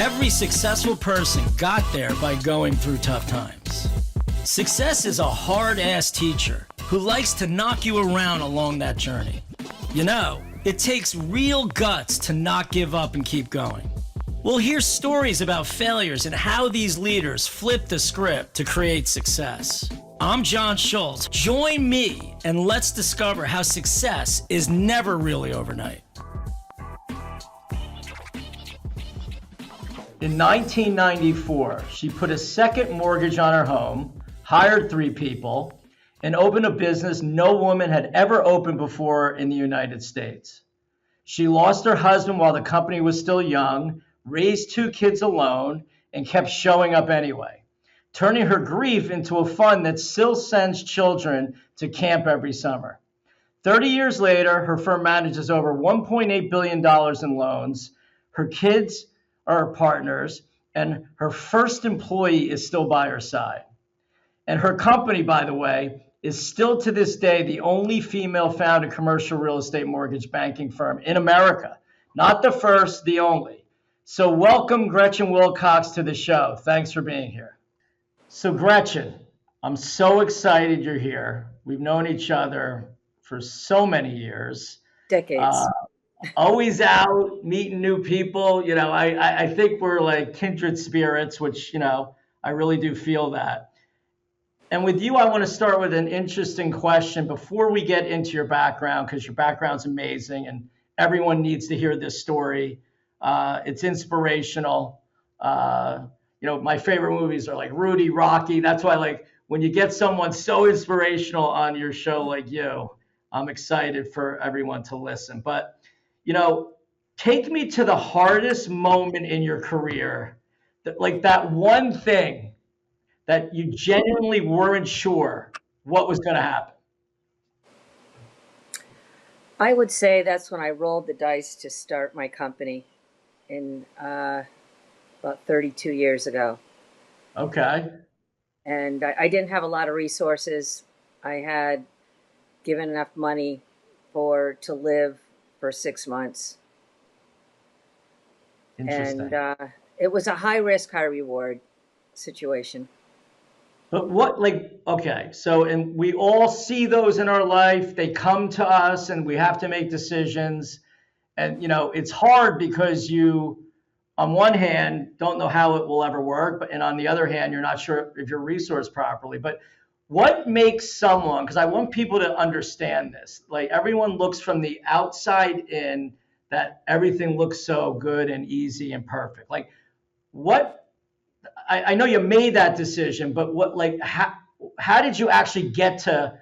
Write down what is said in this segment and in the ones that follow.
Every successful person got there by going through tough times. Success is a hard-ass teacher who likes to knock you around along that journey. You know, it takes real guts to not give up and keep going. We'll hear stories about failures and how these leaders flip the script to create success. I'm John Schultz. Join me and let's discover how success is never really overnight. In 1994, she put a second mortgage on her home, hired 3 people, and opened a business no woman had ever opened before in the United States. She lost her husband while the company was still young, raised 2 kids alone, and kept showing up anyway, turning her grief into a fund that still sends children to camp every summer. 30 years later, her firm manages over $1.8 billion in loans. Her kids are her partners, and her first employee is still by her side. And her company, by the way, is still to this day the only female-founded commercial real estate mortgage banking firm in America. Not the first, the only. So welcome, Gretchen Wilcox, to the show. Thanks for being here. So Gretchen, I'm so excited you're here. We've known each other for so many years. Decades. Always out, meeting new people. You know, I think we're like kindred spirits, which, you know, I really do feel that. And with you, I want to start with an interesting question before we get into your background, because your background's amazing and everyone needs to hear this story. It's inspirational. You know, my favorite movies are like Rudy, Rocky. That's why, like, when you get someone so inspirational on your show like you, I'm excited for everyone to listen. But, you know, take me to the hardest moment in your career, that one thing that you genuinely weren't sure what was going to happen. I would say that's when I rolled the dice to start my company in about 32 years ago. Okay. And I didn't have a lot of resources. I had given enough money to live for 6 months. Interesting. And it was a high risk, high reward situation. But what, like, okay, so, and we all see those in our life. They come to us and we have to make decisions. And, you know, it's hard because you, on one hand, don't know how it will ever work. And on the other hand, you're not sure if you're resourced properly. But what makes someone, because I want people to understand this, like everyone looks from the outside in that everything looks so good and easy and perfect. Like what, I know you made that decision, but what, like, how did you actually get to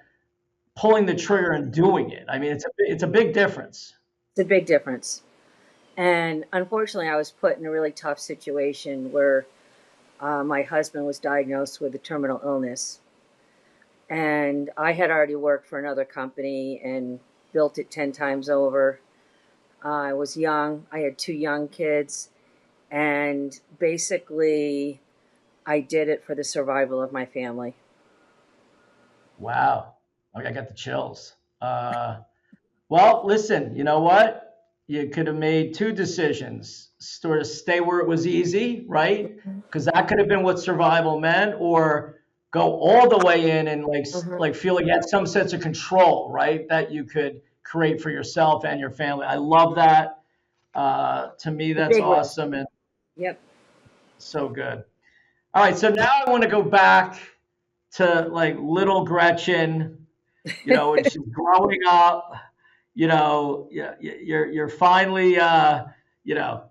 pulling the trigger and doing it? I mean, it's a big difference. It's a big difference. And unfortunately, I was put in a really tough situation where my husband was diagnosed with a terminal illness. And I had already worked for another company and built it 10 times over. I was young. I had 2 young kids. And basically, I did it for the survival of my family. Wow. I got the chills. Well, listen, you know what? You could have made 2 decisions. Sort of stay where it was easy, right? Because that could have been what survival meant, or go all the way in and like feel like you had some sense of control, right? That you could create for yourself and your family. I love that. To me, that's awesome. And yep. So good. All right, so now I want to go back to like little Gretchen, you know, when she's growing up, you know, you're finally, you know,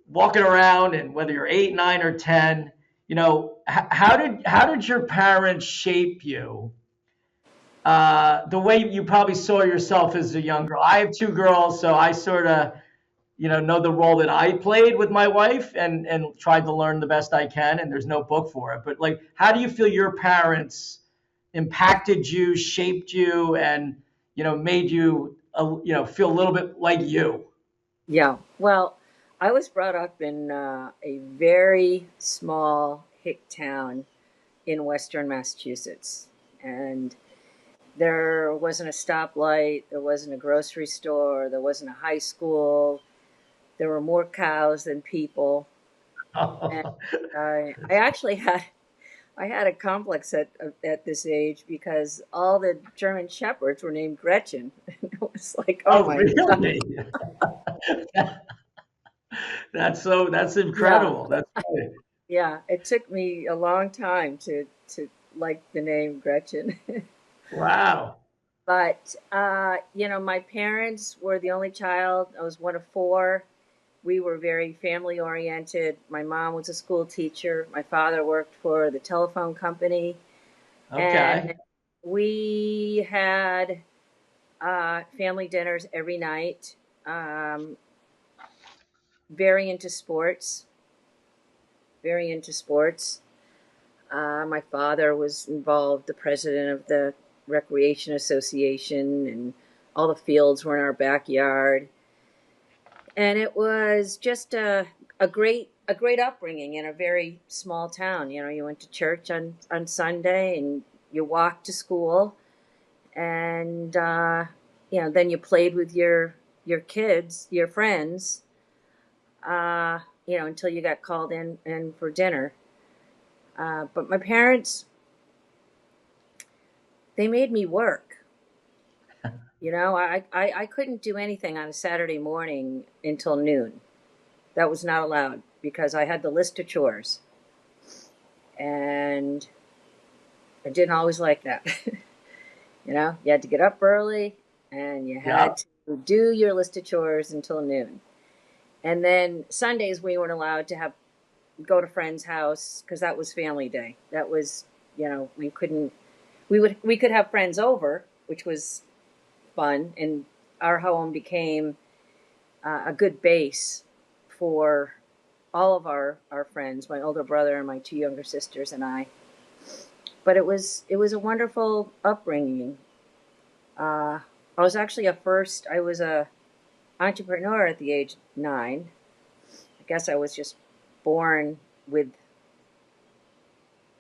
walking around, and whether you're 8, 9, or 10, you know, how did your parents shape you? The way you probably saw yourself as a young girl. I have 2 girls, so I sort of, you know the role that I played with my wife and tried to learn the best I can. And there's no book for it. But like, how do you feel your parents impacted you, shaped you, and, you know, made you, you know, feel a little bit like you? Yeah. Well, I was brought up in a very small hick town in Western Massachusetts. And there wasn't a stoplight. There wasn't a grocery store. There wasn't a high school. There were more cows than people. And I actually I had a complex at this age because all the German shepherds were named Gretchen. And it was like, oh Oh, my God. really? That's Yeah, incredible. That's funny. yeah. It took me a long time to like the name Gretchen. Wow. But my parents were the only child. I was one of four. We were very family oriented. My mom was a school teacher. My father worked for the telephone company, and Okay. we had family dinners every night. Um, very into sports. Very into sports. My father was involved, the president of the Recreation Association, and all the fields were in our backyard. And it was just a great upbringing in a very small town. You went to church on Sunday, and you walked to school, and then you played with your kids, your friends, until you got called in for dinner. But my parents, they made me work. I couldn't do anything on a Saturday morning until noon. That was not allowed because I had the list of chores, and I didn't always like that. You had to get up early, and you Yeah. had to do your list of chores until noon. And then Sundays we weren't allowed to have go to friends' house because that was family day. That was, we couldn't. We could have friends over, which was fun, and our home became a good base for all of our friends, my older brother and my two younger sisters and I. But it was a wonderful upbringing. I was actually I was a entrepreneur at the age of 9. I guess I was just born with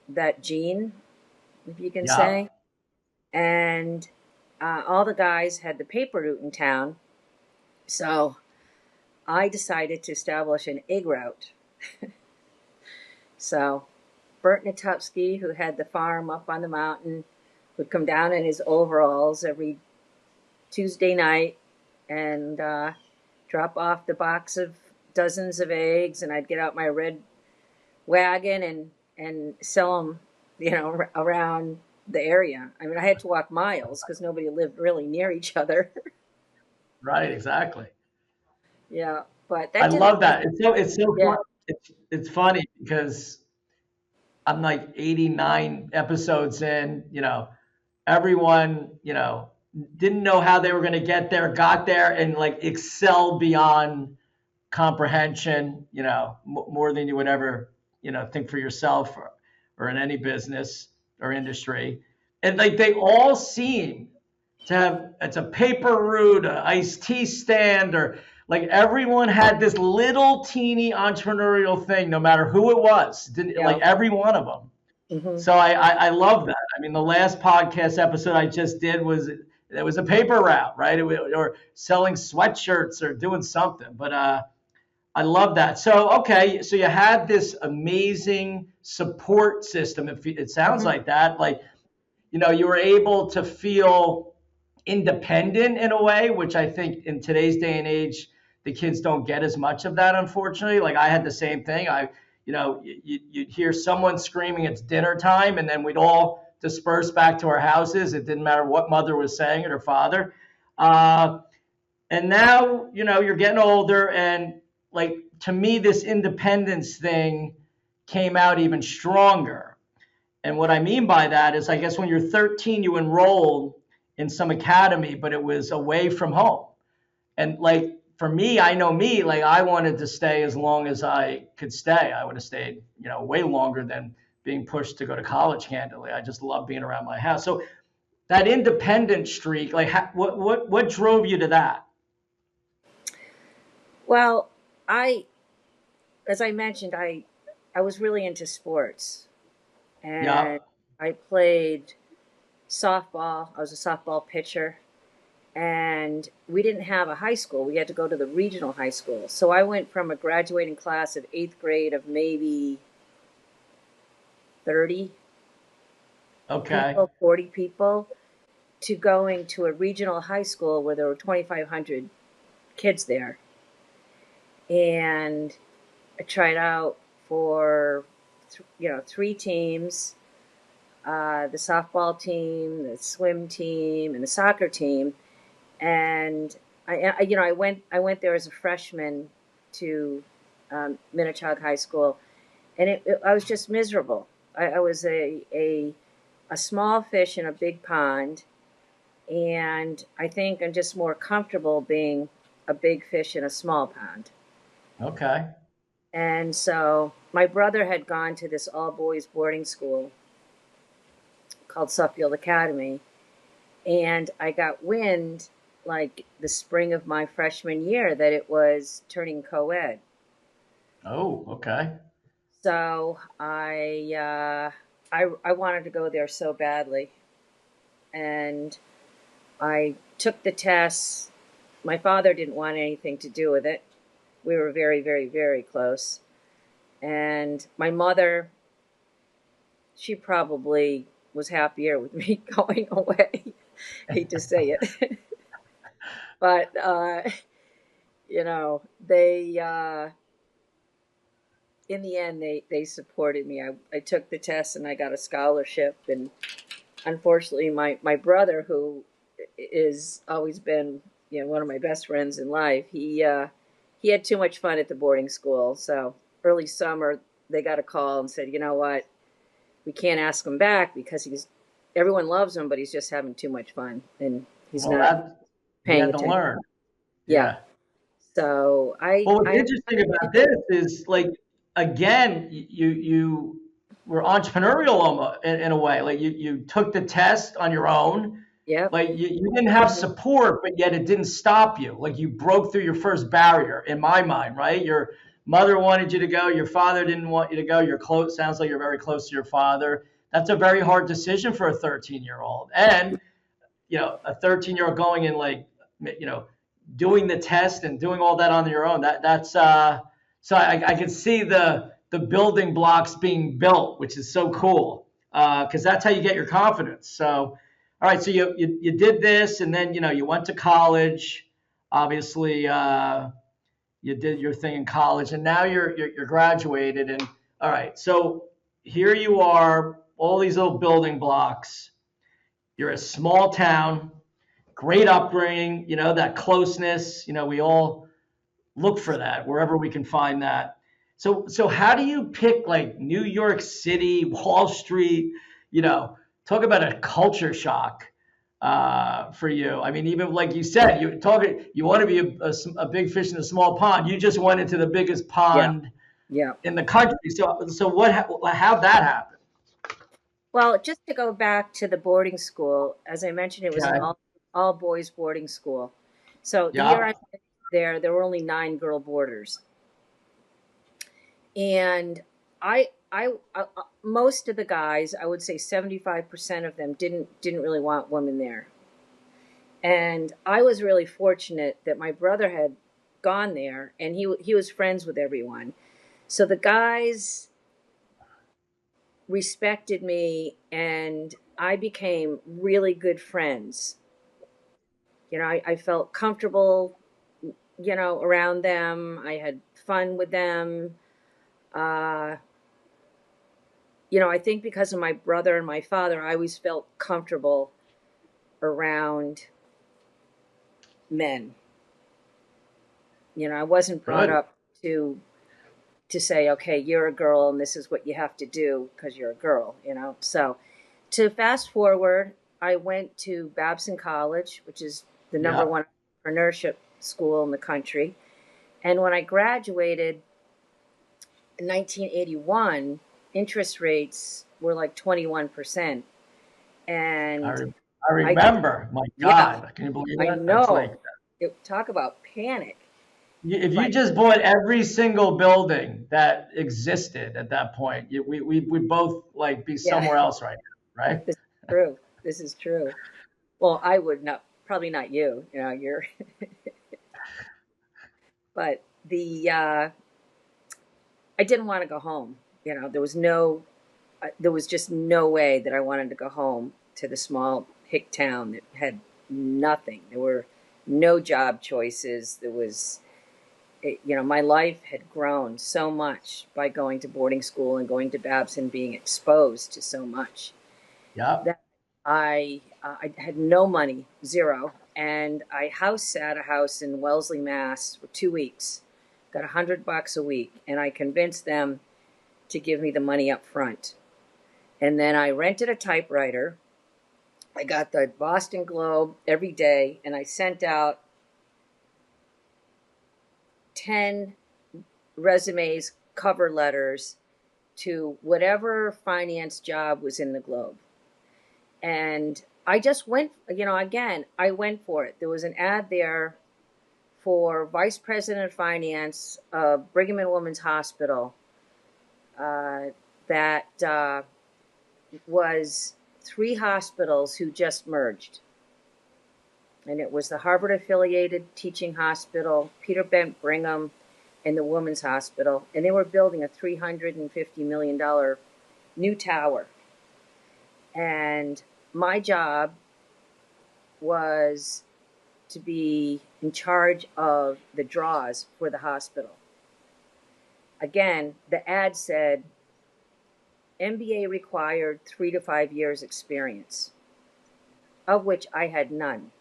that gene, if you can Yeah. say. And all the guys had the paper route in town, so I decided to establish an egg route. So Bert Natupsky, who had the farm up on the mountain, would come down in his overalls every Tuesday night and drop off the box of dozens of eggs, and I'd get out my red wagon and sell them, around the area. I mean, I had to walk miles because nobody lived really near each other. Right. Exactly. Yeah, but that I didn't. love that. It's so Yeah, fun. It's funny because I'm like 89 episodes in, everyone, didn't know how they were going to get there, got there and like excelled beyond comprehension, more than you would ever, think for yourself or in any business or industry. And like they all seem to have, it's a paper route, an iced tea stand, or like everyone had this little teeny entrepreneurial thing, no matter who it was, didn't like yeah. every one of them. Hmm. So I love that. I mean, the last podcast episode I just did was it was a paper route, right? Or selling sweatshirts or doing something. But I love that. So okay, so you had this amazing support system. It sounds Hmm. like that. Like you were able to feel independent in a way, which I think in today's day and age, the kids don't get as much of that, unfortunately. Like I had the same thing. You'd hear someone screaming, it's dinner time, and then we'd all disperse back to our houses. It didn't matter what mother was saying or father. Uh, and now, you're getting older, and like to me, this independence thing came out even stronger. And what I mean by that is, I guess when you're 13, you enrolled in some academy, but it was away from home. And like for me, I know me, like I wanted to stay as long as I could stay. I would have stayed, way longer than being pushed to go to college, candidly. I just love being around my house. So that independent streak, like what drove you to that? Well, I, as I mentioned, I was really into sports, Yeah. and I played softball. I was a softball pitcher, and we didn't have a high school. We had to go to the regional high school. So I went from a graduating class of 8th grade of maybe 30 Okay. people, 40 people, to going to a regional high school where there were 2,500 kids there. And I tried out for, 3 teams, the softball team, the swim team, and the soccer team. And I went there as a freshman to Minnetonka High School, and I was just miserable. I was a small fish in a big pond, and I think I'm just more comfortable being a big fish in a small pond. Okay. And so my brother had gone to this all boys boarding school called Suffield Academy, and I got wind like the spring of my freshman year that it was turning co-ed. Oh, okay. So I wanted to go there so badly, and I took the tests. My father didn't want anything to do with it. We were very, very, very close. And my mother, she probably was happier with me going away. Hate to say it. But, they, in the end, they supported me. I took the test and I got a scholarship. And unfortunately, my brother, who is always been, one of my best friends in life, he had too much fun at the boarding school. So early summer, they got a call and said, you know what, we can't ask him back because everyone loves him, but he's just having too much fun and he's Well, not he paying had to attention. learn. Yeah. Yeah. So I Well, what's I interesting about this is like, again, you were entrepreneurial almost in a way. Like you took the test on your own. yep. Like you didn't have support, but yet it didn't stop you. Like you broke through your first barrier in my mind, right? Your mother wanted you to go. Your father didn't want you to go. You're close. Sounds like you're very close to your father. That's a very hard decision for a 13-year-old. And a 13-year-old going and like, you know, doing the test and doing all that on your own. That's so I can see the building blocks being built, which is so cool because that's how you get your confidence. So, all right, so you did this, and then you went to college. Obviously, you did your thing in college, and now you're graduated. And all right, so here you are, all these little building blocks. You're a small town, great upbringing, that closeness. We all look for that wherever we can find that. So how do you pick like New York City, Wall Street? Talk about a culture shock for you. I mean, even like you said, you want to be a big fish in a small pond. You just went into the biggest Yeah. pond Yeah. in the country. So how'd that happen? Well, just to go back to the boarding school, as I mentioned, it was an Okay. all boys boarding school. So the year Yeah. I went there were only 9 girl boarders, and most of the guys, I would say 75% of them didn't really want women there. And I was really fortunate that my brother had gone there, and he was friends with everyone. So the guys respected me, and I became really good friends. I felt comfortable, around them. I had fun with them. Uh, I think because of my brother and my father, I always felt comfortable around men. I wasn't brought Good. up to say, okay, you're a girl and this is what you have to do because you're a girl. So to fast forward, I went to Babson College, which is the number Yeah. one entrepreneurship school in the country. And when I graduated in 1981, interest rates were like 21%. I, And re- I I did, remember. My yeah, God, can you believe I that? That's like know. Talk about panic. if you But just bought every single building that existed at that point, we both like be yeah, somewhere else right now, right? this is true. This is true. Well, I would not probably not you, you're, but I didn't want to go home. There was just no way that I wanted to go home to the small hick town that had nothing. There were no job choices. My life had grown so much by going to boarding school and going to Babson, being exposed to so much Yeah. that I had no money, zero, and I house sat a house in Wellesley, Mass, for 2 weeks, got $100 a week, and I convinced them to give me the money up front. And then I rented a typewriter. I got the Boston Globe every day, and I sent out 10 resumes, cover letters to whatever finance job was in the Globe. And I just went, again, I went for it. There was an ad there for vice president of finance of Brigham and Women's Hospital that was 3 hospitals who just merged. And it was the Harvard-affiliated teaching hospital, Peter Bent Brigham, and the Women's Hospital. And they were building a $350 million new tower. And my job was to be in charge of the draws for the hospital. Again, the ad said MBA required 3 to 5 years experience, of which I had none.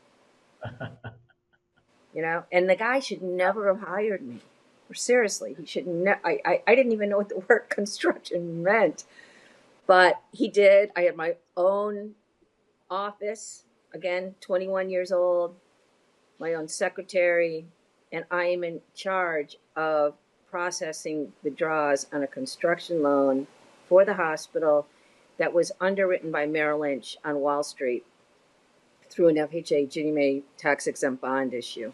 And the guy should never have hired me. Seriously, he should I didn't even know what the word construction meant, but he did. I had my own office, again, 21 years old, my own secretary, and I am in charge of processing the draws on a construction loan for the hospital that was underwritten by Merrill Lynch on Wall Street through an FHA Ginnie Mae tax-exempt bond issue.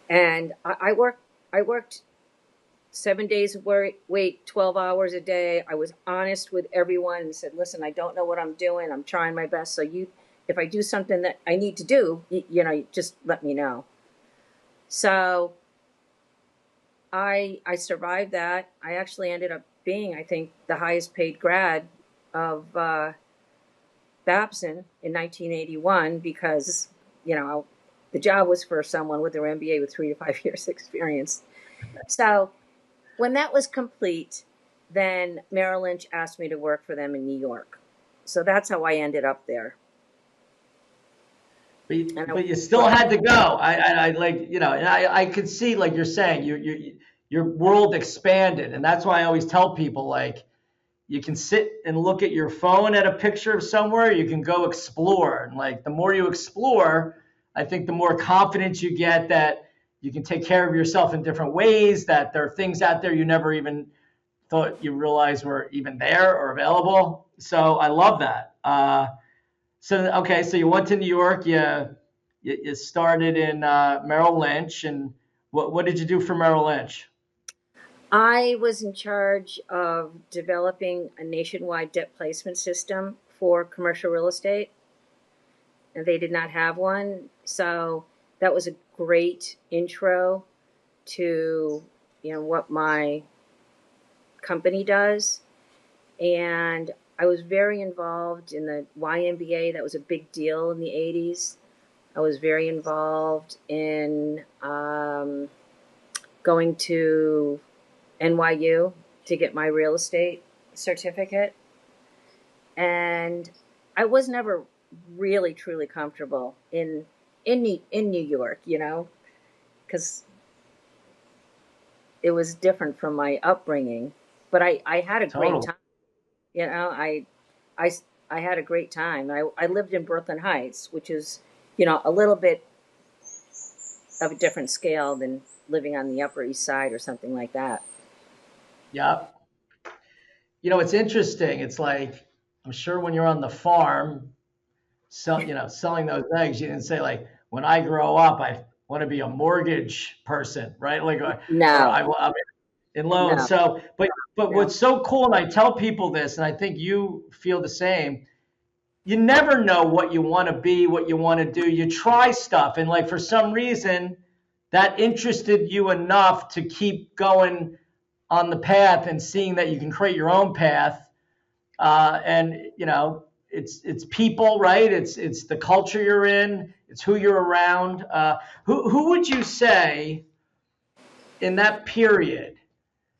And I worked 7 days of work, 12 hours a day. I was honest with everyone and said, listen, I don't know what I'm doing. I'm trying my best. So if I do something that I need to do, just let me know. So I survived that. I actually ended up being, I think, the highest paid grad of Babson in 1981 because, the job was for someone with their MBA with 3 to 5 years experience. So when that was complete, then Merrill Lynch asked me to work for them in New York. So that's how I ended up there. But you still had to go. I like, and I could see, like you're saying, your world expanded. And that's why I always tell people, like, you can sit and look at your phone at a picture of somewhere, you can go explore. And like, the more you explore, I think the more confidence you get that you can take care of yourself in different ways, that there are things out there you never even thought you realized were even there or available. So I love that. So you went to New York, you started in Merrill Lynch, and what did you do for Merrill Lynch? I was in charge of developing a nationwide debt placement system for commercial real estate, and they did not have one. So that was a great intro to what my company does. And I was very involved in the YMBA. That was a big deal in the 80s. I was very involved in going to NYU to get my real estate certificate. And I was never really, truly comfortable in New York, because it was different from my upbringing. But I had a great time. I had a great time. I lived in Brooklyn Heights, which is, a little bit of a different scale than living on the Upper East Side or something like that. Yeah. It's interesting. It's like, I'm sure when you're on the farm, selling those eggs, you didn't say like, when I grow up, I want to be a mortgage person, right? Like, or No, I'm in loans. no, So, but no. what's so cool, and I tell people this, and I think you feel the same. you never know what you want to be, what you want to do. You try stuff, and like for some reason, that interested you enough to keep going on the path and seeing that you can create your own path. And it's people, right? It's the culture you're in. It's who you're around. Who would you say in that period?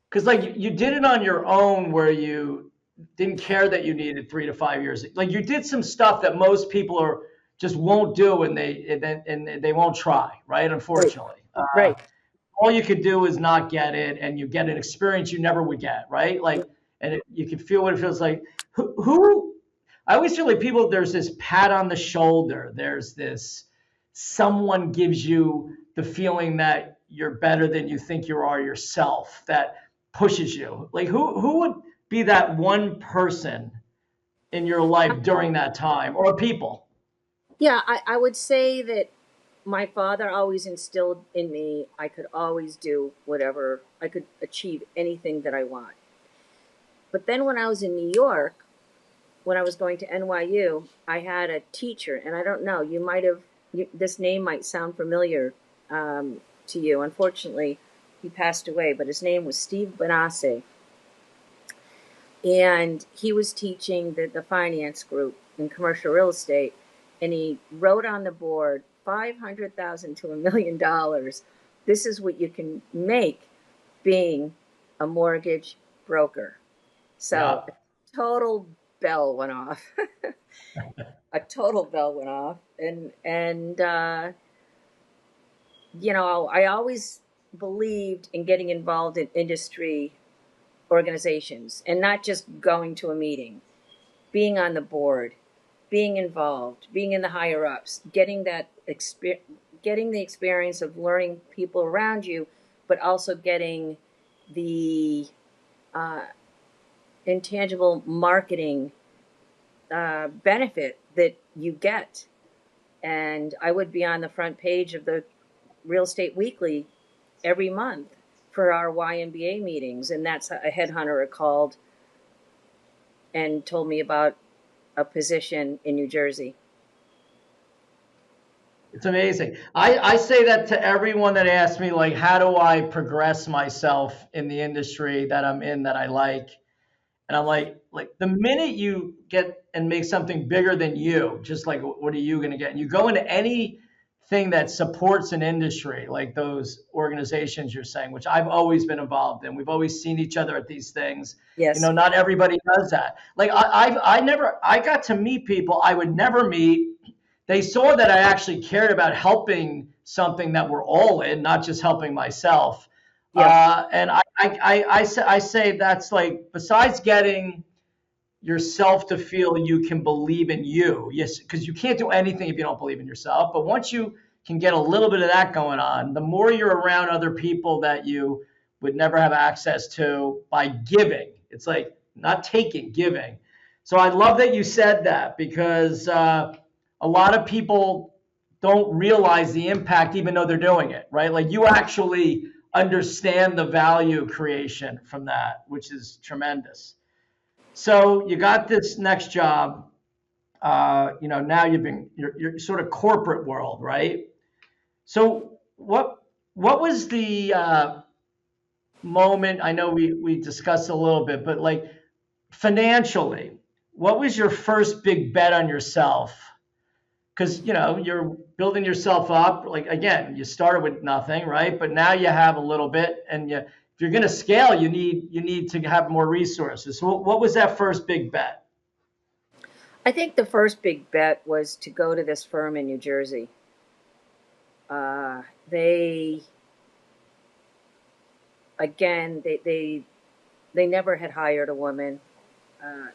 Because like you did it on your own, where you didn't care that you needed 3 to 5 years. Like you did some stuff that most people are just won't do, and they won't try, right? Right. Unfortunately, Right. all you could do is not get it, and you get an experience you never would get, right? Like, and you can feel what it feels like. Who I always feel like people. There's this pat on the shoulder. There's this someone gives you the feeling that you're better than you think you are yourself. That pushes you. Like who would be that one person in your life during that time, or people? Yeah, I would say that my father always instilled in me I could always do whatever, I could achieve anything that I want. But then when I was in New York, when I was going to NYU, I had a teacher, and I don't know, you might have, this name might sound familiar to you. Unfortunately, he passed away, but his name was Steve Benassi. And he was teaching the finance group in commercial real estate. And he wrote on the board 500,000 to $1 million. This is what you can make being a mortgage broker. So Yeah. a total bell went off. A total bell went off. And I always believed in getting involved in industry organizations and not just going to a meeting, being on the board, being involved, being in the higher ups, getting getting the experience of learning people around you, but also getting the uh, intangible marketing benefit that you get. And I would be on the front page of the Real Estate Weekly every month for our YMBA meetings, and that's a headhunter had called and told me about a position in New Jersey. It's amazing. I say that to everyone that asks me, like, how do I progress myself in the industry that I'm in that I like? And I'm like the minute you get and make something bigger than you, just like what are you going to get? And you go into anything that supports an industry, like those organizations you're saying, which I've always been involved in. We've always seen each other at these things. Yes. Not everybody does that. Like I got to meet people I would never meet. They saw that I actually cared about helping something that we're all in, not just helping myself. Yep. I say that's like, besides getting yourself to feel you can believe in you, yes, because you can't do anything if you don't believe in yourself. But once you can get a little bit of that going on, the more you're around other people that you would never have access to by giving. It's like not taking, giving. So I love that you said that, because a lot of people don't realize the impact even though they're doing it, right? Like you actually understand the value creation from that, which is tremendous. So you got this next job. Now you're sort of corporate world, right? So what was the moment? I know we discussed a little bit, but like financially, what was your first big bet on yourself? Because you're building yourself up. Like again, you started with nothing, right? But now you have a little bit, and if you're going to scale, you need to have more resources. So what was that first big bet? I think the first big bet was to go to this firm in New Jersey. They again they never had hired a woman. Uh,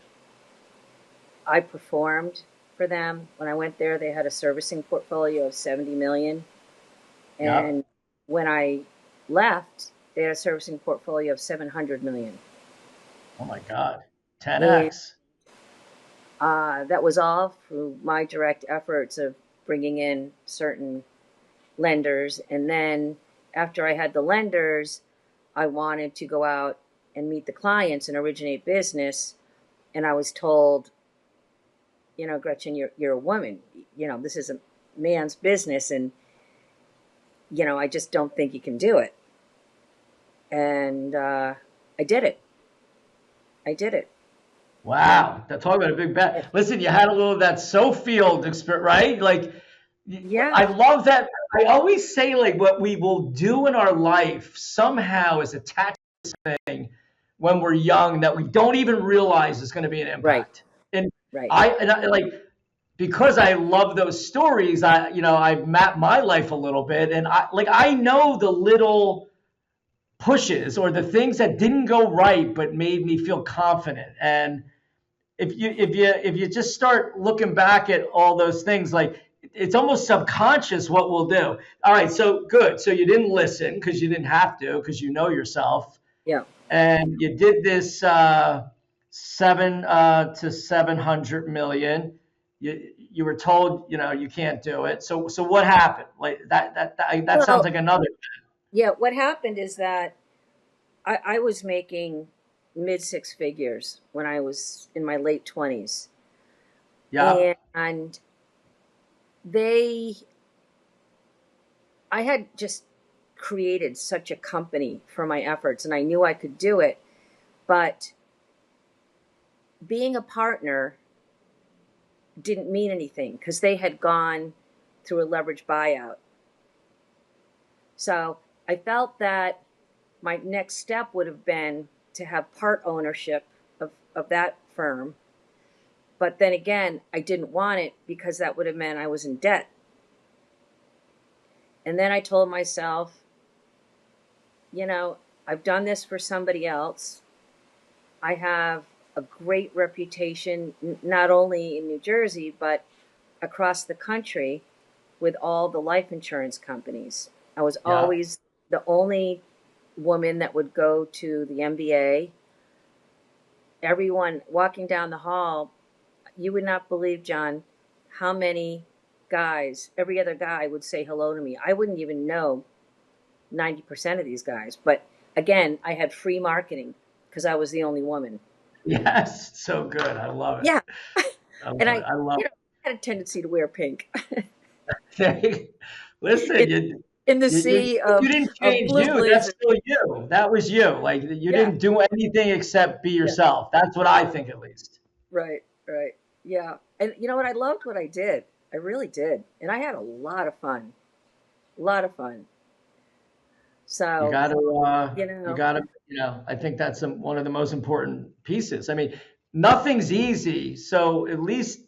I performed for them when I went there. They had a servicing portfolio of 70 million, Yeah. and when I left, they had a servicing portfolio of 700 million. Oh my God. And 10x. that was all through my direct efforts of bringing in certain lenders. And then after I had the lenders, I wanted to go out and meet the clients and originate business. And I was told Gretchen, you're a woman. This is a man's business, and I just don't think you can do it. And I did it. I did it. Wow, talk about a big bet. Listen, you had a little of that Sofield experience, right? Like, Yeah. I love that. I always say, like, what we will do in our life somehow is attach thing when we're young that we don't even realize is going to be an Right. impact. And Right. I like, because I love those stories. I've mapped my life a little bit, and I know the little pushes or the things that didn't go right but made me feel confident. And if you just start looking back at all those things, like, it's almost subconscious what we'll do. All right, so good. So you didn't listen because you didn't have to, because you know yourself, Yeah. and you did this 700 million. You were told you can't do it. So what happened? Like that sounds Well, like another. yeah. What happened is that I was making mid six figures when I was in my late 20s. Yeah, And they, I had just created such a company for my efforts, and I knew I could do it. But being a partner didn't mean anything because they had gone through a leverage buyout. So I felt that my next step would have been to have part ownership of that firm. But then again, I didn't want it because that would have meant I was in debt. And then I told myself, I've done this for somebody else. I have a great reputation, not only in New Jersey, but across the country with all the life insurance companies. I was yeah. always the only woman that would go to the MBA. Everyone walking down the hall, you would not believe, John, how many guys, every other guy would say hello to me. I wouldn't even know 90% of these guys. But again, I had free marketing because I was the only woman. Yes, so good. I love it. Yeah. I love And it. I love had a tendency to wear pink it. Listen, in, in the sea you didn't of change blue you. That's blazer. still you. That was you. Like, you Yeah. didn't do anything except be Yeah. yourself. That's what I think, at least. Right. Right. Yeah. And you know what? I loved what I did. I really did. And I had a lot of fun. A lot of fun. You So, got to, you know, I think that's one of the most important pieces. I mean, nothing's easy. So at least,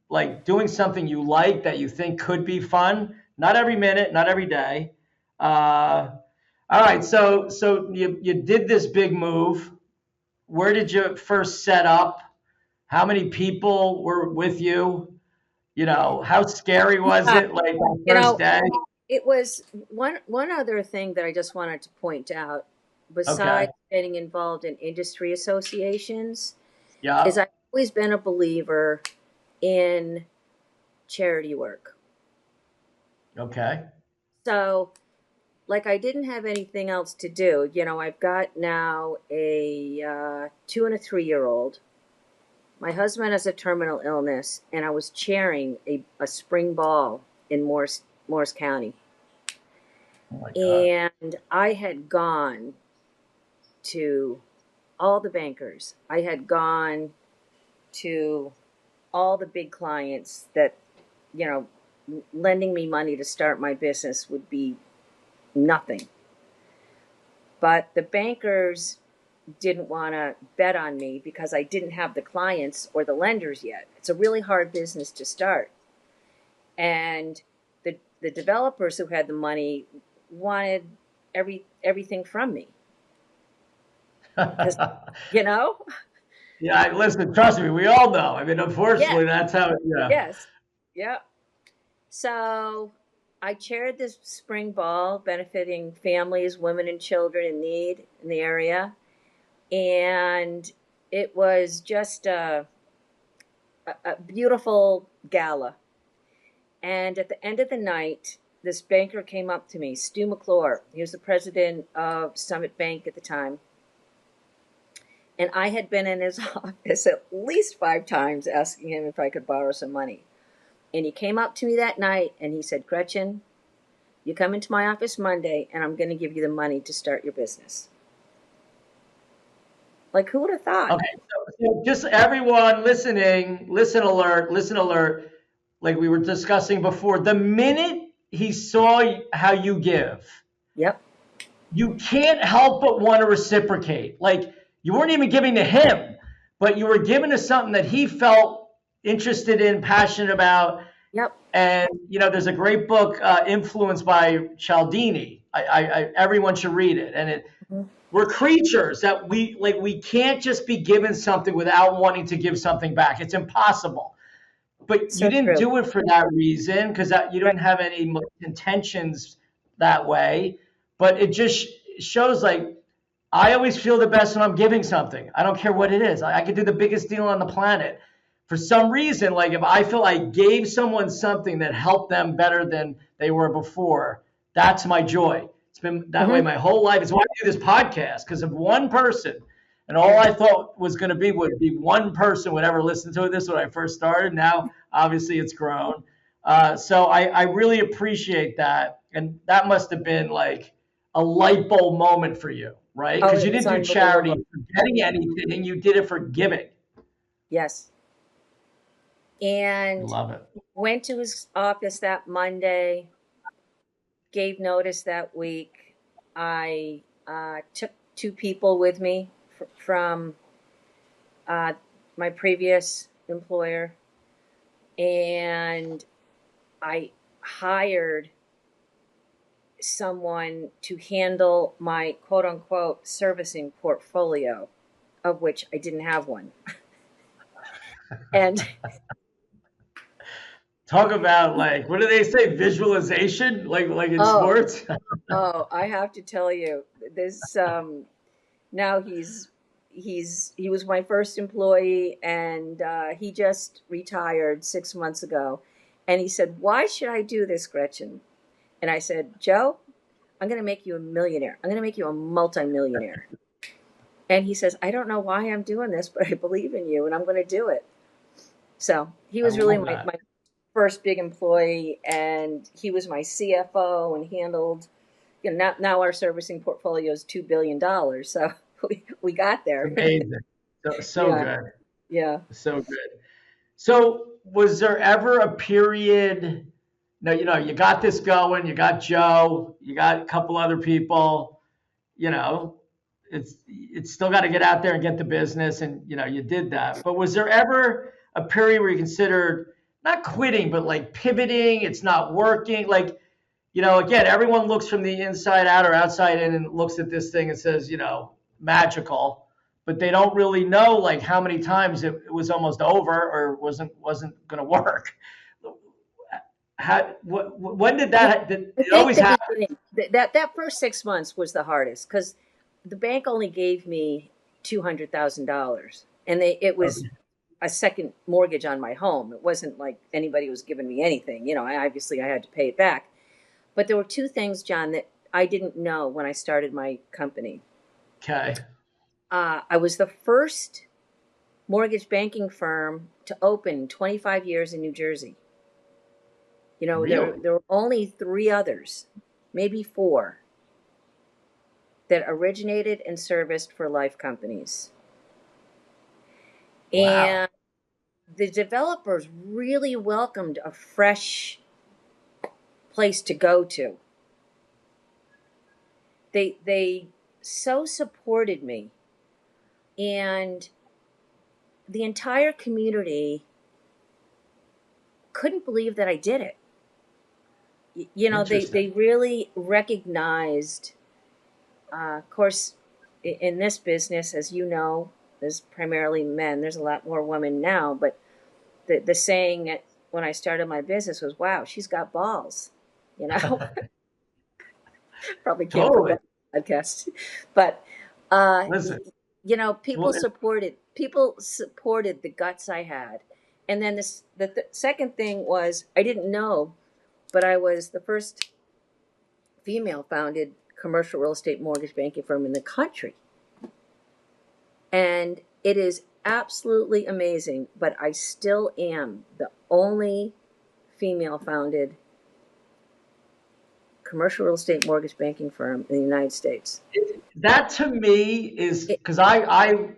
like, doing something you like that you think could be fun, not every minute, not every day. Uh, all right. So you did this big move. Where did you first set up? How many people were with you? How scary was yeah, it, like, that you first know, day? it was one other thing that I just wanted to point out, Okay. besides getting involved in industry associations, is Yeah. I've always been a believer in charity work. Okay. So, like, I didn't have anything else to do. I've got now a 2 and a 3 year old. My husband has a terminal illness, and I was chairing a spring ball in Morris County. Oh my God. And I had gone to all the bankers. I had gone to all the big clients that, you know, lending me money to start my business would be nothing. But the bankers didn't want to bet on me because I didn't have the clients or the lenders yet. It's a really hard business to start. And the developers who had the money wanted everything from me because you know Yeah, listen, trust me, we all know. I mean, yes, unfortunately, that's how, yeah. yes, yeah. So I chaired this spring ball benefiting families, women and children in need in the area, and it was just a beautiful gala. And at the end of the night, this banker came up to me, Stu McClure. He was the president of Summit Bank at the time. And I had been in his office at least 5 times asking him if I could borrow some money. And he came up to me that night and he said, Gretchen, you come into my office Monday and I'm going to give you the money to start your business. Like, who would have thought? Okay, so just everyone listening, listen alert. Like we were discussing before, the minute he saw how you give, Yep. you can't help but want to reciprocate. Like you weren't even giving to him, but you were giving to something that he felt interested in, passionate about. Yep. And there's a great book, Influenced by Cialdini. Everyone should read it. And we're creatures that we can't just be given something without wanting to give something back. It's impossible. But So you didn't true. do it for that reason because you didn't have any intentions that way. But it just shows like I always feel the best when I'm giving something. I don't care what it is. I could do the biggest deal on the planet. For some reason, like if I feel I gave someone something that helped them better than they were before, that's my joy. It's been that way my whole life. It's why I do this podcast, because of one person. And all I thought was going to be would be one person would ever listen to this when I first started. Now, obviously, it's grown. So I really appreciate that. And that must have been like a light bulb moment for you, right? Oh, Because you it was didn't do charity unbelievable. for getting anything. You did it for giving. Yes. And Love it. went to his office that Monday, gave notice that week. I took 2 people with me from my previous employer, and I hired someone to handle my quote unquote servicing portfolio, of which I didn't have one. And Talk about like what do they say? Visualization, like in oh, sports. I have to tell you, this now he was my first employee, and he just retired 6 months ago, and he said, "Why should I do this, Gretchen?" And I said, "Joe, I'm going to make you a millionaire. I'm going to make you a multimillionaire." And he says, "I don't know why I'm doing this, but I believe in you, and I'm going to do it." So he I was really love that. my first big employee, and he was my CFO and handled. Now our servicing portfolio is $2 billion, so we got there. Amazing. So Yeah, good. yeah. So good. So was there ever a period? No, you got this going. You got Joe. You got a couple other people. You know, it's still got to get out there and get the business, and you did that. But was there ever a period where you considered not quitting, but like pivoting? It's not working. Like, again, everyone looks from the inside out or outside in and looks at this thing and says, magical, but they don't really know like how many times it was almost over or wasn't going to work. When did did I it think always the happen? beginning, that first 6 months was the hardest because the bank only gave me $200,000, and it was Okay. a second mortgage on my home. It wasn't like anybody was giving me anything. I had to pay it back. But there were 2 things, John, that I didn't know when I started my company. Okay. I was the first mortgage banking firm to open 25 years in New Jersey. Really? There were only 3 others, maybe 4, that originated and serviced for life companies. Wow. And the developers really welcomed a fresh place to go to. They so supported me, and the entire community couldn't believe that I did it. Interesting. They really recognized, of course, in this business, as you know, there's primarily men. There's a lot more women now, but the saying when I started my business was, "Wow, she's got balls," you know. Probably can't put Totally. that on the podcast, but uh, Listen. people Well, supported the guts I had, and then the second thing was I didn't know, but I was the first female founded commercial real estate mortgage banking firm in the country. And it is absolutely amazing, but I still am the only female founded commercial real estate mortgage banking firm in the United States. That to me is It, because I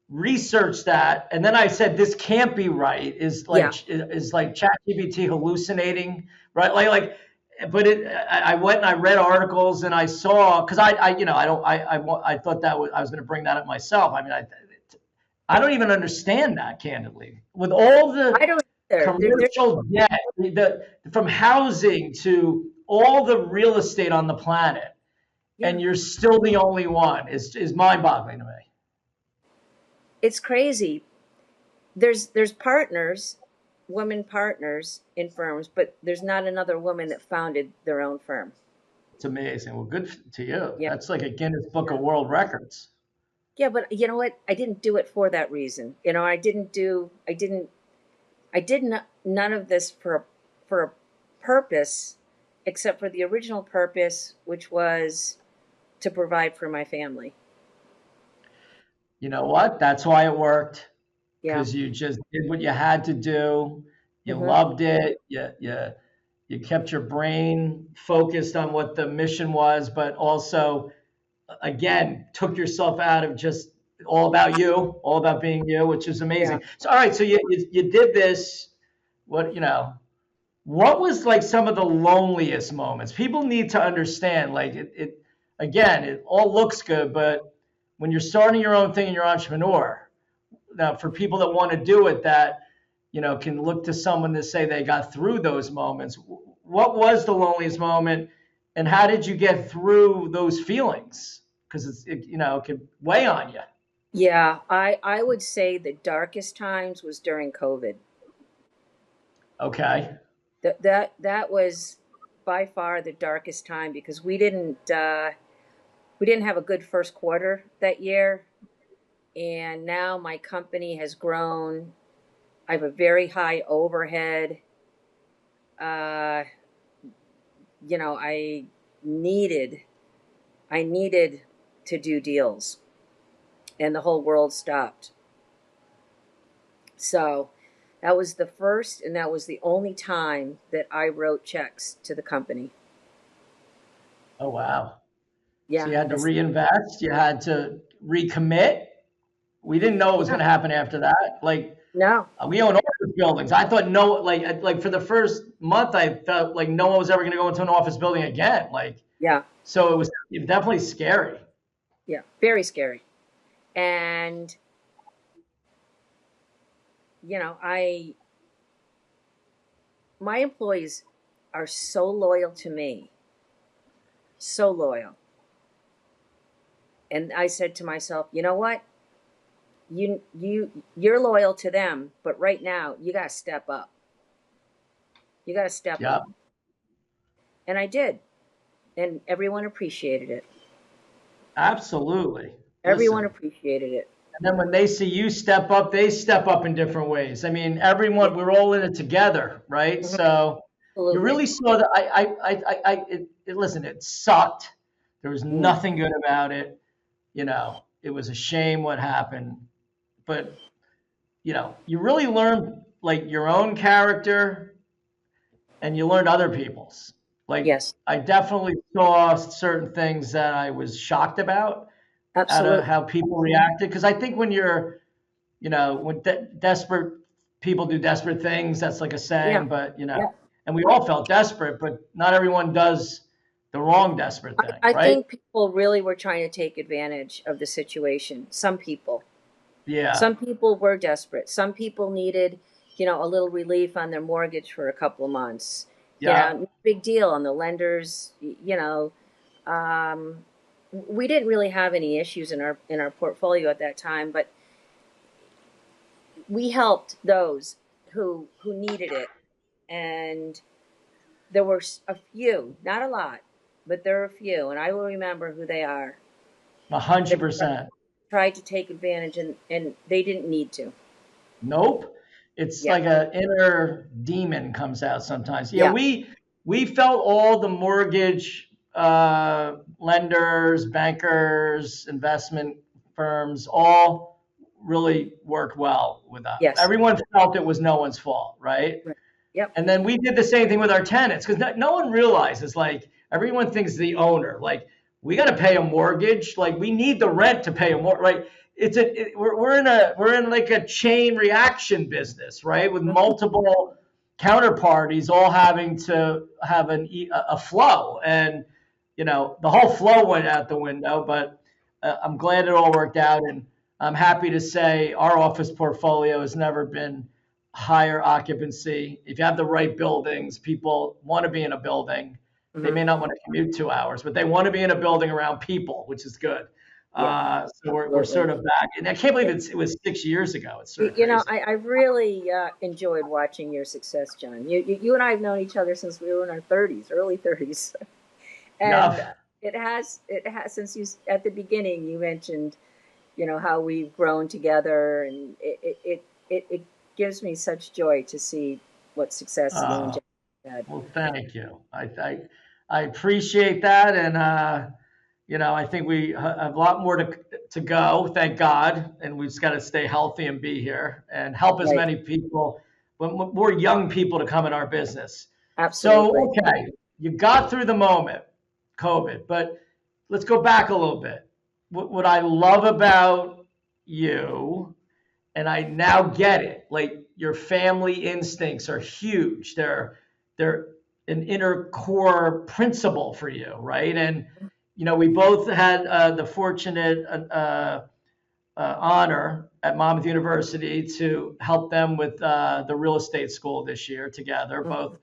researched that and then I said this can't be right. yeah, Is like ChatGPT hallucinating, right? But I went and I read articles and I saw because I you know I don't I thought that I was going to bring that up myself. I mean I don't even understand that candidly with all I the don't either. commercial debt, from housing to all the real estate on the planet, Yeah, and you're still the only one is mind-boggling to me. it's crazy. There's partners, women partners in firms, but there's not another woman that founded their own firm. It's amazing. Well, good to you. Yeah, That's like a Guinness Book yeah, of World Records. yeah. But you know what? I didn't do it for that reason. You know, I did none of this for a purpose, except for the original purpose, which was to provide for my family. You know what? That's why it worked, Yeah. because you just did what you had to do. You Hmm. loved it. You kept your brain focused on what the mission was, but also, again, took yourself out of just all about you, all about being you, which is Yeah. amazing. So, all right, so you did this. What, what was like some of the loneliest moments? People need to understand, like it again, it all looks good, but when you're starting your own thing and you're an entrepreneur, now for people that want to do it, that can look to someone to say they got through those moments. What was the loneliest moment, and how did you get through those feelings? Because it can weigh on you. Yeah. I would say the darkest times was during COVID. Okay. That was by far the darkest time because we didn't have a good first quarter that year, and now my company has grown. I have a very high overhead. Uh, you know, needed I needed to do deals, and the whole world stopped. So that was the first, and that was the only time that I wrote checks to the company. Oh wow. So Yeah, you had to reinvest. You had to recommit. We didn't know what was yeah, going to happen after that. Like no, we own office buildings. I thought no, like for the first month, I felt like no one was ever going to go into an office building again. Like yeah, so, it was definitely scary. yeah, very scary. And you know, I my employees are so loyal to me, so loyal. And I said to myself, you know what? You're loyal to them, but right now you got to step up. You got to step Yeah, up. And I did. And everyone appreciated it. absolutely. Everyone Listen, appreciated it. and then when they see you step up, they step up in different ways. I mean, Yeah. everyone, we're all in it together, right? Mhm. So you Absolutely. really saw that. Listen, it sucked. There was Mm. nothing good about it. It was a shame what happened, but you really learn like your own character, and you learned other people's. Like Yes, I definitely saw certain things that I was shocked about out of absolutely. how people reacted. Because I think when you're, when desperate people do desperate things, that's like a Yeah. saying. But Yeah. and we all felt desperate, but not everyone does the wrong desperate thing, I right? think people really were trying to take advantage of the situation. Some people. Yeah, Some people were desperate. Some people needed, a little relief on their mortgage for a couple of months. yeah, No big deal on the lenders. Um, we didn't really have any issues in our portfolio at that time, but we helped those who needed it. And there were a few, not a lot, but there were a few, and I will remember who they are. a hundred That percent. tried to take advantage, and they didn't need to. Nope. It's Yeah, like a inner demon comes out sometimes. Yeah, yeah, we felt all the mortgage lenders, bankers, investment firms all really worked well with us. Yes. Everyone felt it was no one's fault, right? Right. Yep. And then we did the same thing with our tenants because no one realizes, like, everyone thinks the owner, like, we got to pay a mortgage, like we need the rent to pay a mortgage, right? We're in like a chain reaction business, right? With multiple counterparties all having to have a flow, and the whole flow went out the window. But I'm glad it all worked out, and I'm happy to say our office portfolio has never been higher occupancy. If you have the right buildings, people want to be in a building. They may not want to commute 2 hours, but they want to be in a building around people, which is good. Yeah. So we're sort of back, and I can't believe it was 6 years ago. It's sort of crazy. I really enjoyed watching your success, John. You and I have known each other since we were in our 30s, early 30s, and Yeah. it has since you at the beginning you mentioned, how we've grown together, and it gives me such joy to see what success you and John had. Well, thank you. I appreciate that, and I think we have a lot more to go. Thank God, and we just got to stay healthy and be here and help as Right. many people, more young people, to come in our business. Absolutely. So, okay, you got through the moment, COVID, but let's go back a little bit. What I love about you, and I now get it, like, your family instincts are huge. They're an inner core principle for you, right? And we both had the fortunate honor at Monmouth University to help them with the real estate school this year together, both,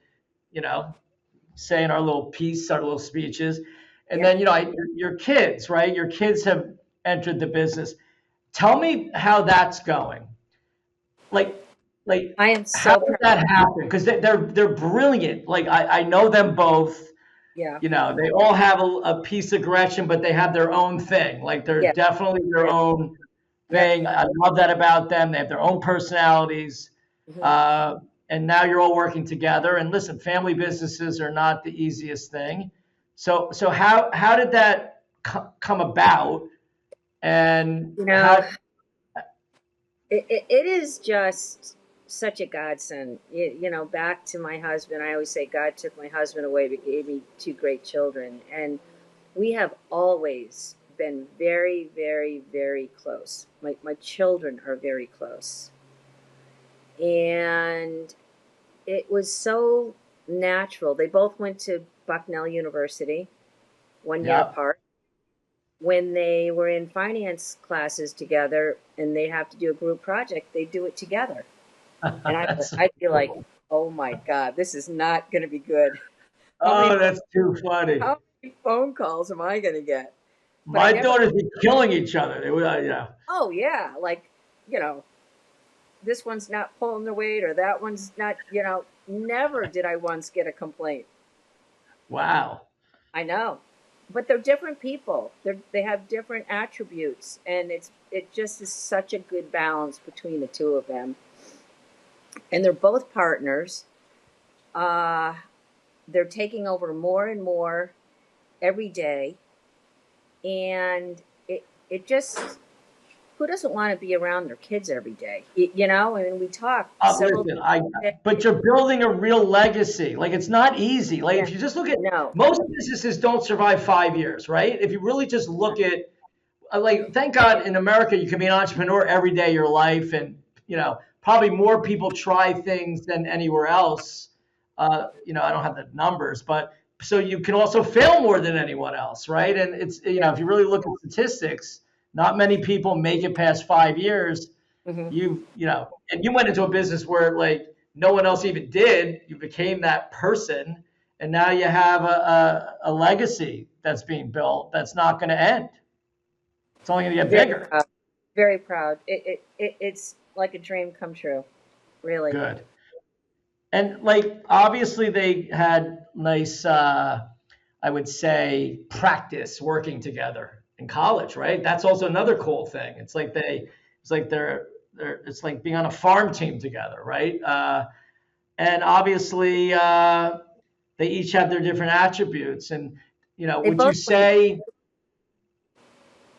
saying our little piece, our little speeches. And then, your kids, right? Your kids have entered the business. Tell me how that's going. Like I am so how did proud. that happen? Because they're brilliant. Like, I know them both. Yeah. They all have a piece of Gretchen, but they have their own thing. Like, they're Yeah. definitely their own thing. I love that about them. They have their own personalities. And now you're all working together. And listen, family businesses are not the easiest thing. So how did that come about? And it is just such a godsend. Back to my husband, I always say God took my husband away but gave me two great children. And we have always been very, very, very close. My children are very close. And it was so natural. They both went to Bucknell University 1 year apart. When they were in finance classes together and they have to do a group project, they do it together. And I'd be like, oh my God, this is not going to be good. That's too funny. How many phone calls am I going to get? My daughters be killing each other. They would, Oh yeah, like, this one's not pulling the weight or that one's not, never did I once get a complaint. Wow. I know. But they're different people. They have different attributes, and it just is such a good balance between the two of them. And they're both partners. They're taking over more and more every day, and it just, who doesn't want to be around their kids every day? I mean, we talk. But you're building a real legacy. Like, it's not easy. Like, if you just look at, most businesses don't survive 5 years, right? If you really just look at, like, thank God in America, you can be an entrepreneur every day of your life. And, probably more people try things than anywhere else. I don't have the numbers, but so you can also fail more than anyone else, right? And it's, if you really look at statistics, not many people make it past 5 years. And you went into a business where, like, no one else even did. You became that person, and now you have a legacy that's being built that's not going to end. It's only going to get bigger. Very proud. It's like a dream come true, really. Good. And, like, obviously they had nice, I would say, practice working together in college, right? That's also another cool thing. It's like it's like being on a farm team together, right? And obviously they each have their different attributes. And, would you say,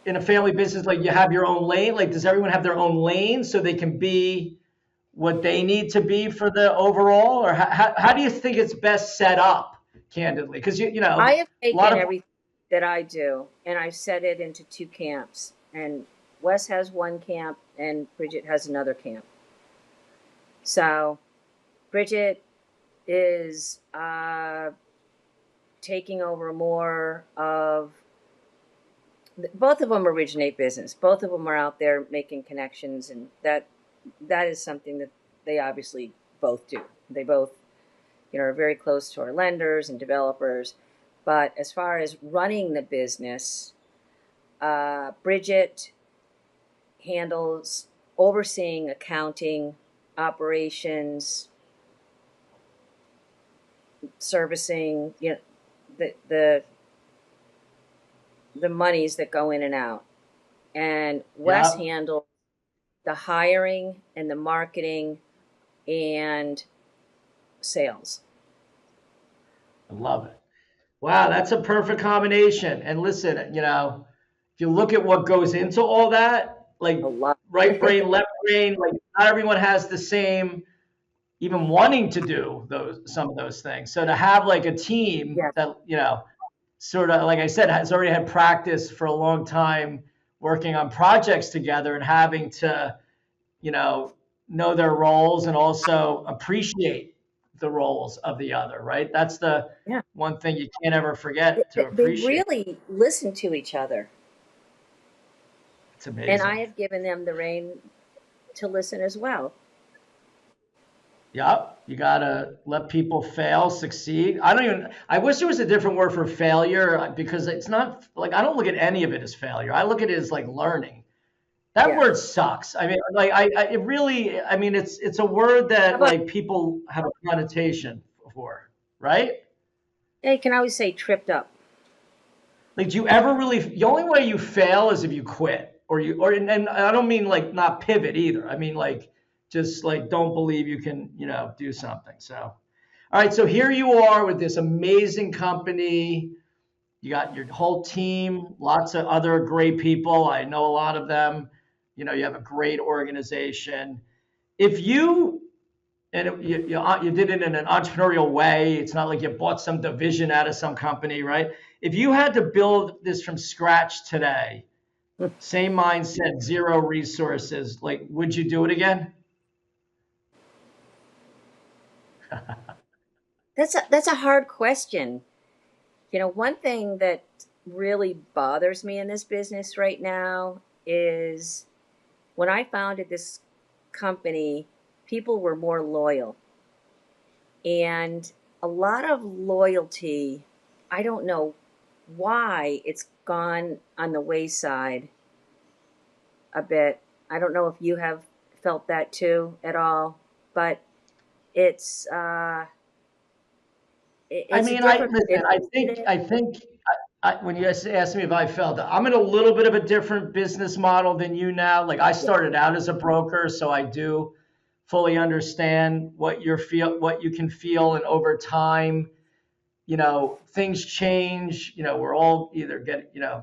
in a family business, like you have your own lane? Like, does everyone have their own lane so they can be what they need to be for the overall? Or how do you think it's best set up, candidly? Because, I have a lot taken of, everything that I do and I've set it into two camps. And Wes has one camp and Bridget has another camp. So Bridget is taking over more of both of them originate business. Both of them are out there making connections, and that is something that they obviously both do. They both, are very close to our lenders and developers. But as far as running the business, Bridget handles overseeing accounting, operations, servicing, the monies that go in and out. And Wes yeah, handles the hiring and the marketing and sales. I love it. Wow, that's a perfect combination. And listen, if you look at what goes into all that, like A lot. right brain, left brain, like not everyone has the same even wanting to do some of those things. So to have like a team Yes. that, sort of like I said, has already had practice for a long time working on projects together and having to, you know their roles and also appreciate the roles of the other, right? That's the Yeah. one thing you can't ever forget to They appreciate. really listen to each other. It's And I amazing. have given them the rein to listen as well. Yep, you gotta let people fail, succeed. I wish there was a different word for failure because it's not like I don't look at any of it as failure. I look at it as like learning. That Yeah. word sucks. I mean, like it really. I mean, it's a word How that about, like people have a connotation for, right? yeah, you can always say tripped up. Like, do you ever really? The only way you fail is if you quit, and I don't mean like not pivot either. I mean like just like don't believe you can, do something. So, all right. So here you are with this amazing company. You got your whole team, lots of other great people. I know a lot of them. You have a great organization. If you and you did it in an entrepreneurial way, it's not like you bought some division out of some company, right? If you had to build this from scratch today, same mindset, zero resources, like would you do it again? That's a hard question. One thing that really bothers me in this business right now is when I founded this company, people were more loyal. And a lot of loyalty, I don't know why it's gone on the wayside a bit. I don't know if you have felt that too at all, but it's I it's a mean, I different listen. I business think today. I think when you asked me if I felt it, I'm in a little bit of a different business model than you now. Like I Yeah. started out as a broker, so I do fully understand what you can feel, and over time, things change. We're all either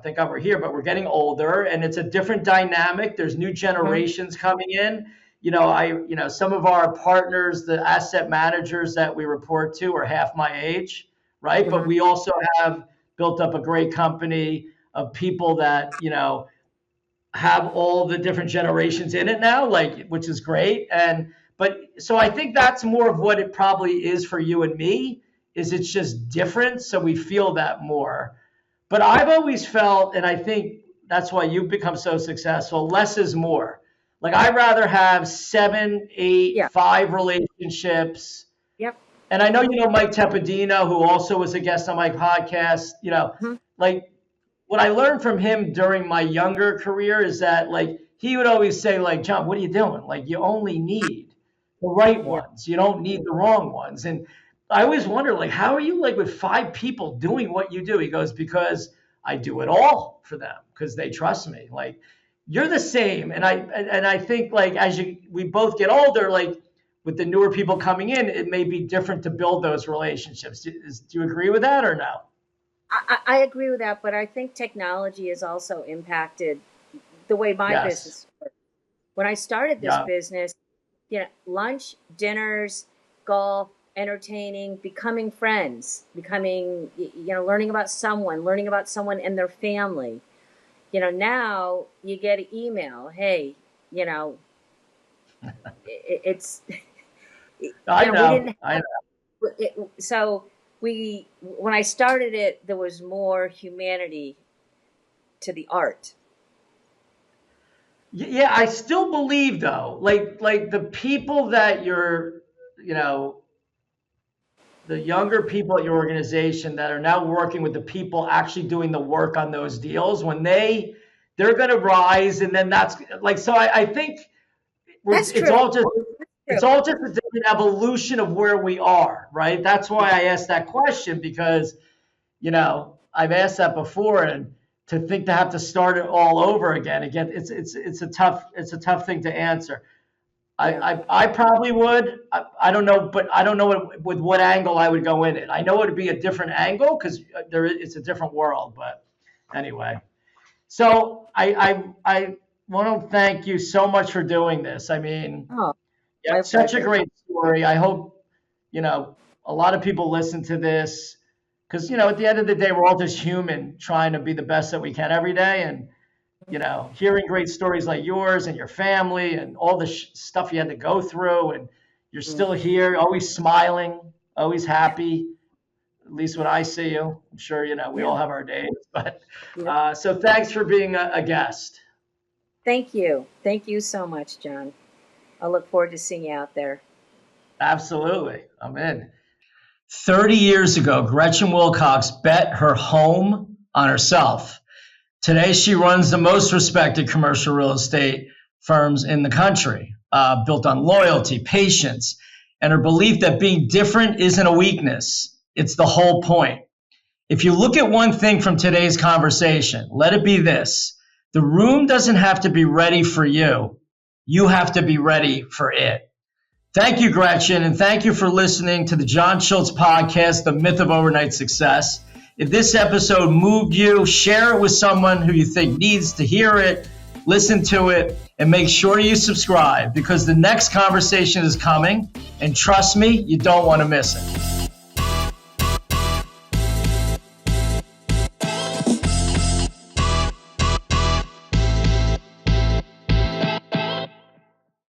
thank God we're here, but we're getting older and it's a different dynamic. There's new Mhm. generations coming in. Some of our partners, the asset managers that we report to are half my age, right? But Mhm. we also have built up a great company of people that, have all the different generations in it now, like, which is great. But so I think that's more of what it probably is for you and me, is it's just different. So we feel that more. But I've always felt, and I think that's why you've become so successful, less is more. Like I'd rather have seven, eight, Yeah. five relationships. Yep. And I know Mike Tepedino, who also was a guest on my podcast, Mhm. like what I learned from him during my younger career is that like he would always say like, John, what are you doing? Like you only need the right Yeah. ones. You don't need the wrong ones. And I always wonder like, how are you like with five people doing what you do? He goes, because I do it all for them because they trust me. Like you're the same. And I think like we both get older, like with the newer people coming in, it may be different to build those relationships. Do you agree with that or no? I agree with that, but I think technology has also impacted the way my Yes. business works. When I started this Yeah. business, lunch, dinners, golf, entertaining, becoming friends, learning about someone and their family. Now you get an email, hey, it's, I we know. didn't, I know. so when I started it, there was more humanity to the art. Yeah, I still believe though, like the people that you're, you know, the younger people at your organization that are now working with the people actually doing the work on those deals, when they're going to rise, and then that's like, so I think That's it's true. all just True. a different evolution of where we are, right? That's why I asked that question, because I've asked that before, and to have to start it all over again, it's a tough thing to answer. Yeah. I probably would. I don't know, but I don't know with what angle I would go in it. I know it would be a different angle because it's a different world. But anyway, so I want to thank you so much for doing this. I mean, Oh, yeah, my it's such a pleasure. great story. I hope a lot of people listen to this, because at the end of the day, we're all just human trying to be the best that we can every day, and hearing great stories like yours and your family and all the stuff you had to go through, and you're Mm. still here, always smiling, always happy. At least when I see you, I'm sure we Yeah. all have our days. But Yeah. so thanks for being a guest. Thank you. Thank you so much, John. I look forward to seeing you out there. Absolutely, I'm in. 30 years ago, Gretchen Wilcox bet her home on herself. Today, she runs the most respected commercial real estate firms in the country, built on loyalty, patience, and her belief that being different isn't a weakness. It's the whole point. If you look at one thing from today's conversation, let it be this: the room doesn't have to be ready for you. You have to be ready for it. Thank you, Gretchen, and thank you for listening to the John Schultz podcast, The Myth of Overnight Success. If this episode moved you, share it with someone who you think needs to hear it, listen to it, and make sure you subscribe, because the next conversation is coming, and trust me, you don't want to miss it.